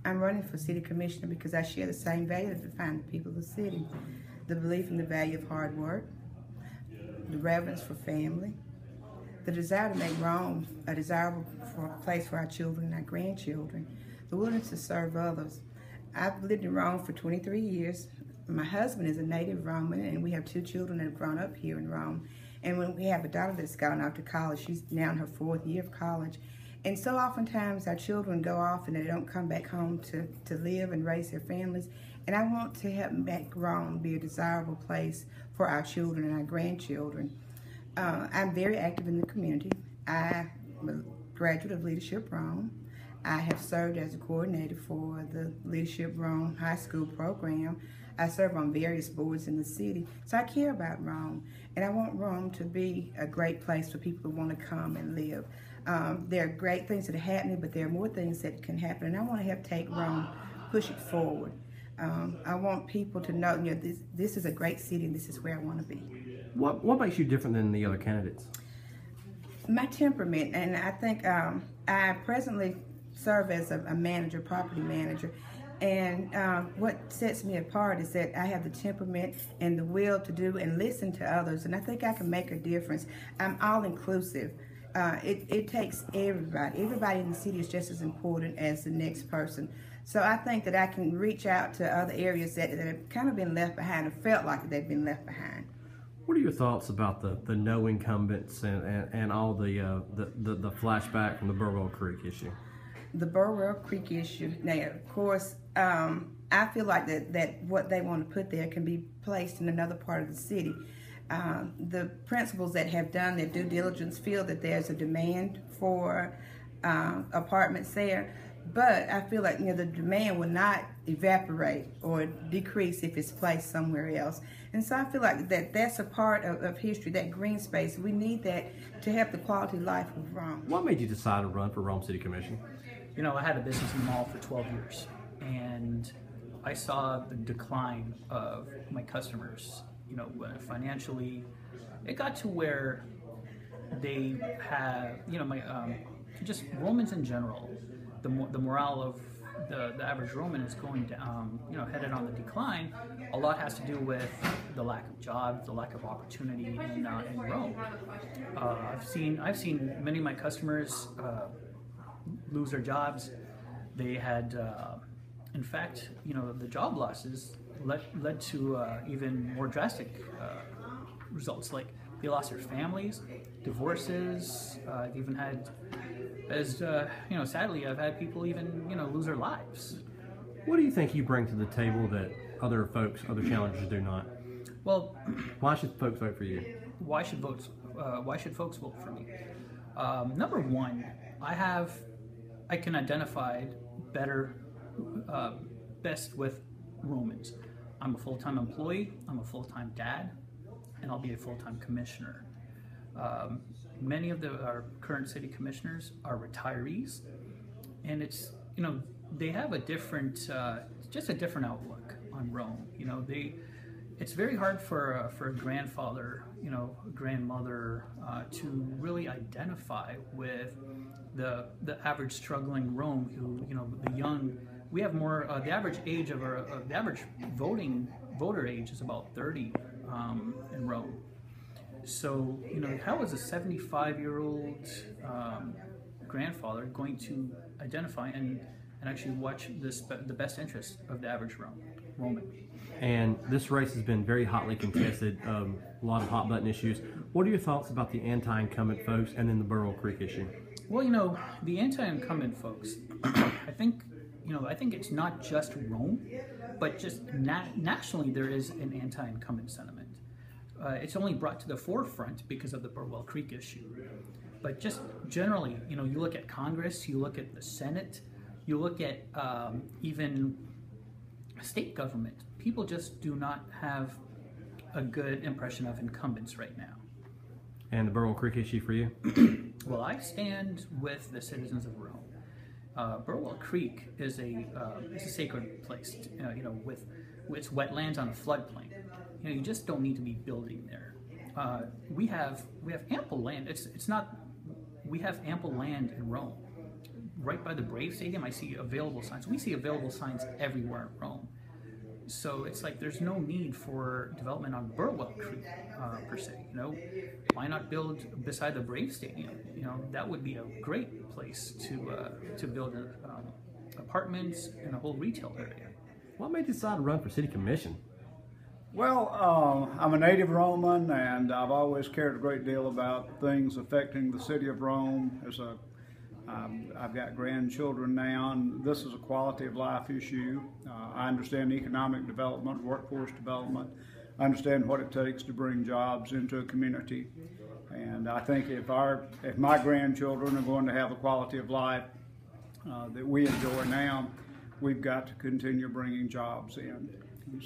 I'm running for city commissioner because I share the same values that define the people of the city. The belief in the value of hard work, the reverence for family, the desire to make Rome a desirable place for our children and our grandchildren, the willingness to serve others. I've lived in Rome for 23 years. My husband is a native Roman, and we have 2 children that have grown up here in Rome. And when we have a daughter that's gone off to college, she's now in her 4th year of college. And so oftentimes our children go off and they don't come back home to live and raise their families. And I want to help make Rome be a desirable place for our children and our grandchildren. I'm very active in the community. I'm a graduate of Leadership Rome. I have served as a coordinator for the Leadership Rome High School program. I serve on various boards in the city. So I care about Rome. And I want Rome to be a great place for people who want to come and live. There are great things that are happening, but there are more things that can happen. And I want to help take Rome, push it forward. I want people to know, this is a great city and this is where I want to be. What makes you different than the other candidates? My temperament, and I think I presently serve as a manager, property manager, and what sets me apart is that I have the temperament and the will to do and listen to others, and I think I can make a difference. I'm all-inclusive. It takes everybody. Everybody in the city is just as important as the next person. So I think that I can reach out to other areas that have kind of been left behind or felt like they've been left behind. What are your thoughts about the no incumbents and all the flashback from the Burwell Creek issue? The Burwell Creek issue. Now, of course, I feel like that what they want to put there can be placed in another part of the city. The principals that have done their due diligence feel that there's a demand for apartments there, but I feel like the demand will not evaporate or decrease if it's placed somewhere else. And so I feel like that's a part of history, that green space. We need that to help the quality of life of Rome. What made you decide to run for Rome City Commission? I had a business in the mall for 12 years, and I saw the decline of my customers. Financially, it got to where they have, just Romans in general, the morale of the average Roman is going down, headed on the decline. A lot has to do with the lack of jobs, the lack of opportunity in Rome. I've seen many of my customers lose their jobs. They had, in fact, the job losses led to even more drastic results. Like they lost their families, divorces. I've even had, sadly, I've had people even lose their lives. What do you think you bring to the table that other challengers do not? Well, why should folks vote for you? Why should folks vote for me? Number one, I can identify best with Romans. I'm a full-time employee, I'm a full-time dad, and I'll be a full-time commissioner. Many of our current city commissioners are retirees, and it's, they have a different, just a different outlook on Rome. It's very hard for a grandfather, grandmother to really identify with the average struggling Rome who, the young. We have more, the average age of the average voter age is about 30 in Rome. So, how is a 75-year-old grandfather going to identify and actually watch the best interest of the average Roman? And this race has been very hotly contested, a lot of hot button issues. What are your thoughts about the anti-incumbent folks and then the Burwell Creek issue? Well, the anti-incumbent folks, I think it's not just Rome, but just nationally there is an anti-incumbent sentiment. It's only brought to the forefront because of the Burwell Creek issue. But just generally, you look at Congress, you look at the Senate, you look at even state government. People just do not have a good impression of incumbents right now. And the Burwell Creek issue for you? Well, I stand with the citizens of Rome. Burwell Creek is a sacred place, with its wetlands on a floodplain. You just don't need to be building there. We have ample land. We have ample land in Rome. right by the Brave Stadium, I see available signs. We see available signs everywhere in Rome. So it's like there's no need for development on Burwell Creek per se. You know, why not build beside the Brave Stadium? You know, that would be a great place to build apartments and a whole retail area. What made you decide to run for city commission? Well, I'm a native Roman, and I've always cared a great deal about things affecting the city of Rome. I've got grandchildren now, and this is a quality of life issue. I understand economic development, workforce development. I understand what it takes to bring jobs into a community. And I think if my grandchildren are going to have the quality of life that we enjoy now, we've got to continue bringing jobs in.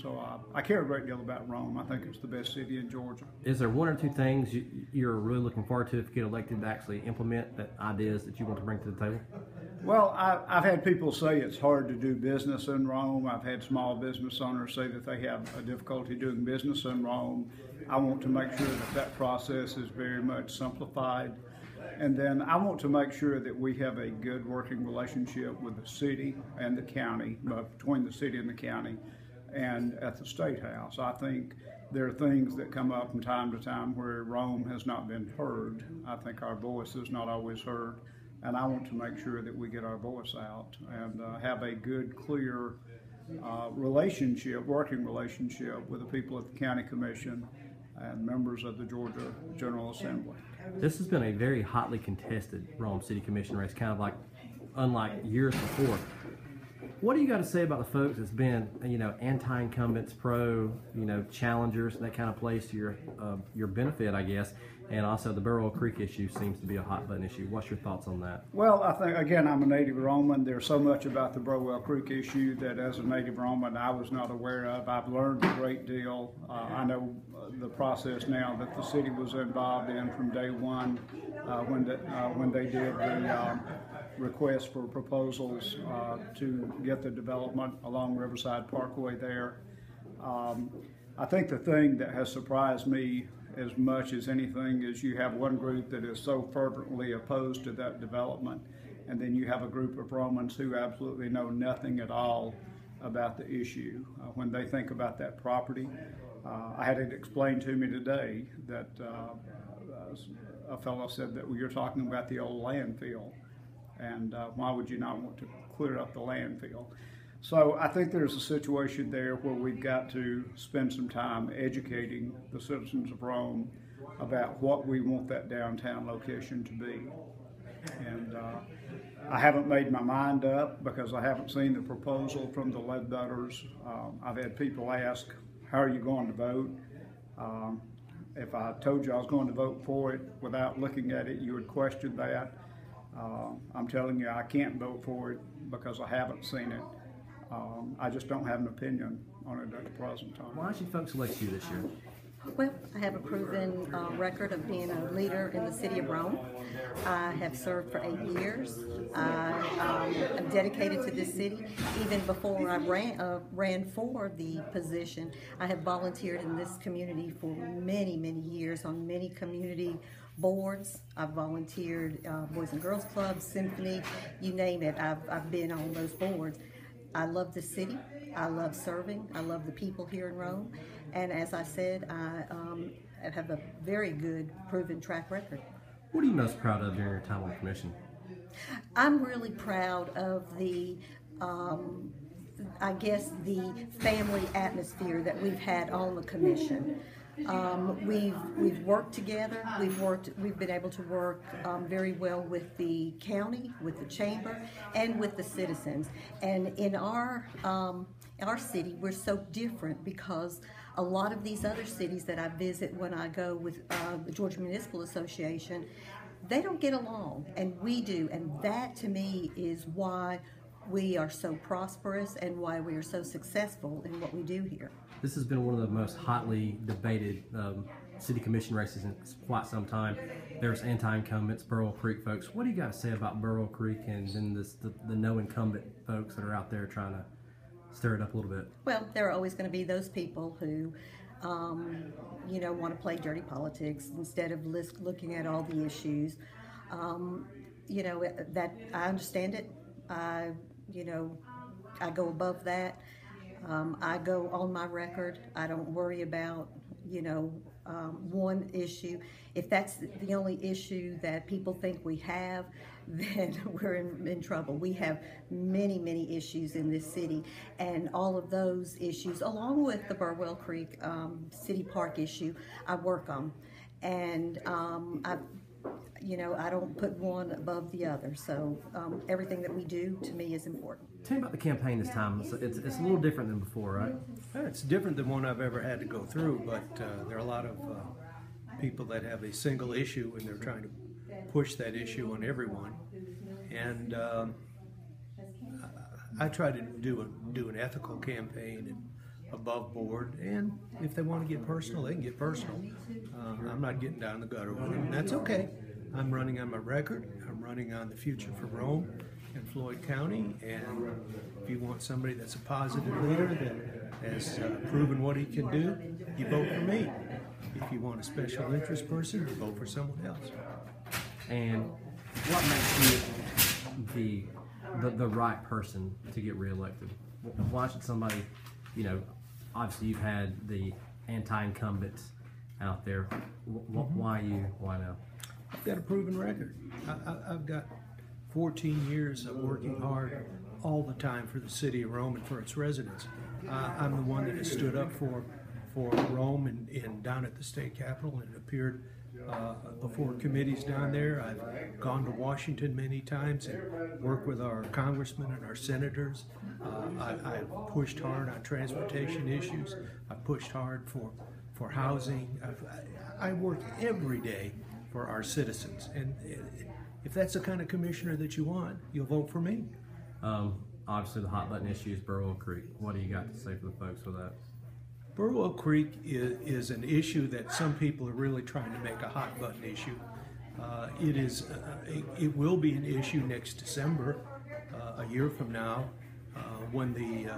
So I care a great deal about Rome. I think it's the best city in Georgia. Is there one or two things you're really looking forward to if you get elected to actually implement that ideas that you want to bring to the table? Well, I've had people say it's hard to do business in Rome. I've had small business owners say that they have a difficulty doing business in Rome. I want to make sure that process is very much simplified. And then I want to make sure that we have a good working relationship with the city and the county, between the city and the county, and at the State House. I think there are things that come up from time to time where Rome has not been heard. I think our voice is not always heard, and I want to make sure that we get our voice out and have a good, clear working relationship with the people at the County Commission and members of the Georgia General Assembly. This has been a very hotly contested Rome City Commission race, kind of like unlike years before. What do you got to say about the folks that's been, anti-incumbents, pro, challengers, that kind of plays to your benefit, I guess, and also the Burwell Creek issue seems to be a hot button issue. What's your thoughts on that? Well, I think, again, I'm a native Roman. There's so much about the Burwell Creek issue that as a native Roman I was not aware of. I've learned a great deal. I know the process now that the city was involved in from day one when they did the request for proposals to get the development along Riverside Parkway there. I think the thing that has surprised me as much as anything is you have one group that is so fervently opposed to that development, and then you have a group of Romans who absolutely know nothing at all about the issue. When they think about that property, I had it explained to me today that a fellow said that you're talking about the old landfill, and why would you not want to clear up the landfill? So I think there's a situation there where we've got to spend some time educating the citizens of Rome about what we want that downtown location to be. And I haven't made my mind up because I haven't seen the proposal from the Ledbetters. I've had people ask, how are you going to vote? If I told you I was going to vote for it without looking at it, you would question that. I'm telling you I can't vote for it because I haven't seen it. I just don't have an opinion on it at the present time. Why should folks elect you this year? Well, I have a proven record of being a leader in the city of Rome. I have served for 8 years. I'm dedicated to this city. Even before I ran for the position, I have volunteered in this community for many, many years on many community boards. I've volunteered Boys and Girls Clubs, Symphony, you name it. I've been on those boards. I love the city. I love serving. I love the people here in Rome. And as I said, I have a very good, proven track record. What are you most proud of during your time on the commission? I'm really proud of the, I guess, the family atmosphere that we've had on the commission. We've worked together. We've been able to work very well with the county, with the chamber, and with the citizens. And in our city, we're so different because a lot of these other cities that I visit when I go with the Georgia Municipal Association, they don't get along, and we do. And that, to me, is why we are so prosperous and why we are so successful in what we do here. This has been one of the most hotly debated city commission races in quite some time. There's anti-incumbents, Burwell Creek folks. What do you got to say about Burwell Creek and then the no-incumbent folks that are out there trying to stir it up a little bit? Well, there are always going to be those people who, want to play dirty politics instead of looking at all the issues. you know, that I understand it. You know, I go above that. I go on my record. I don't worry about, you know, one issue. If that's the only issue that people think we have, then we're in trouble. We have many, many issues in this city, and all of those issues, along with the Burwell Creek City Park issue, I work on. And you know, I don't put one above the other. So everything that we do, to me, is important. Tell me about the campaign this time. It's a little different than before, right? It's different than one I've ever had to go through, but there are a lot of people that have a single issue and they're trying to push that issue on everyone. And I try to do an ethical campaign and above board, and if they want to get personal, they can get personal. I'm not getting down the gutter with them, and that's okay. I'm running on my record. I'm running on the future for Rome and Floyd County, and if you want somebody that's a positive leader that has proven what he can do, you vote for me. If you want a special interest person, you vote for someone else. And what makes you the right person to get reelected? Why should somebody, you know, obviously you've had the anti-incumbents out there. Why you? Why now? I've got a proven record. I've got 14 years of working hard all the time for the city of Rome and for its residents. I'm the one that has stood up for Rome and down at the state capitol and appeared before committees down there. I've gone to Washington many times and worked with our congressmen and our senators. I've pushed hard on transportation issues. I've pushed hard for housing. I work every day for our citizens, and if that's the kind of commissioner that you want, you'll vote for me. Obviously, the hot button issue is Burwell Creek. What do you got to say for the folks with that? Burwell Creek is an issue that some people are really trying to make a hot button issue. It will be an issue next December, a year from now, when the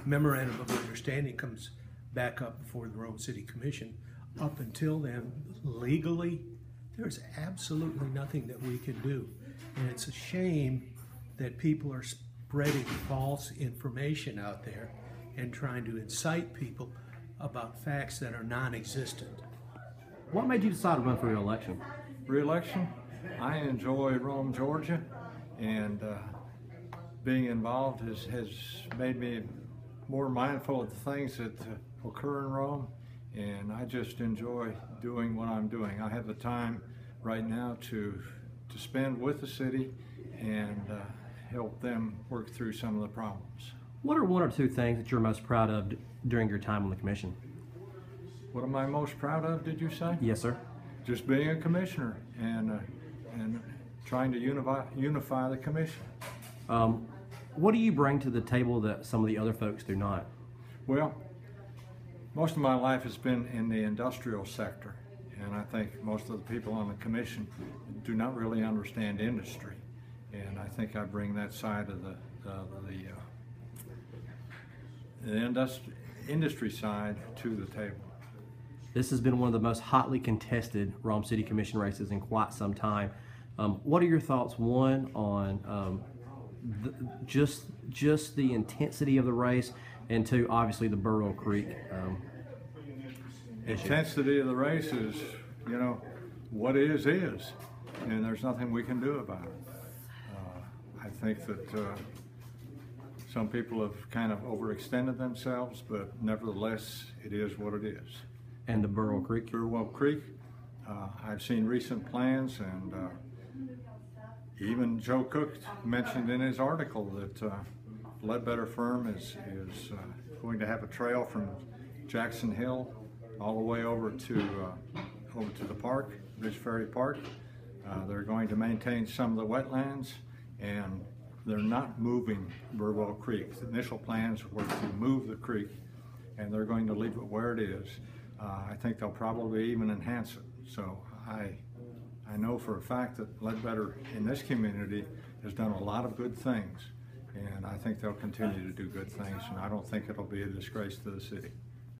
memorandum of understanding comes back up before the Rome City Commission. Up until then, legally, there's absolutely nothing that we can do. And it's a shame that people are spreading false information out there and trying to incite people about facts that are non-existent. What made you decide to run for re-election? Re-election? I enjoy Rome, Georgia, and being involved has made me more mindful of the things that occur in Rome, and I just enjoy doing what I'm doing. I have the time right now to spend with the city and help them work through some of the problems. What are one or two things that you're most proud of during your time on the commission? What am I most proud of, did you say? Yes, sir. Just being a commissioner and trying to unify the commission. What do you bring to the table that some of the other folks do not? Well, most of my life has been in the industrial sector, and I think most of the people on the commission do not really understand industry, and I think I bring that side of the industry side to the table. This has been one of the most hotly contested Rome City Commission races in quite some time. What are your thoughts, one, on just the intensity of the race, and two, obviously the Burwell Creek issue? Intensity of the race is, you know, what is, and there's nothing we can do about it. I think that some people have kind of overextended themselves, but nevertheless, it is what it is. And the Burwell Creek? Burwell Creek, I've seen recent plans, and even Joe Cook mentioned in his article that Ledbetter Firm is going to have a trail from Jackson Hill all the way over to the park, Ridge Ferry Park. They're going to maintain some of the wetlands, and they're not moving Burwell Creek. The initial plans were to move the creek, and they're going to leave it where it is. I think they'll probably even enhance it. So I know for a fact that Ledbetter in this community has done a lot of good things, and I think they'll continue to do good things, and I don't think it'll be a disgrace to the city.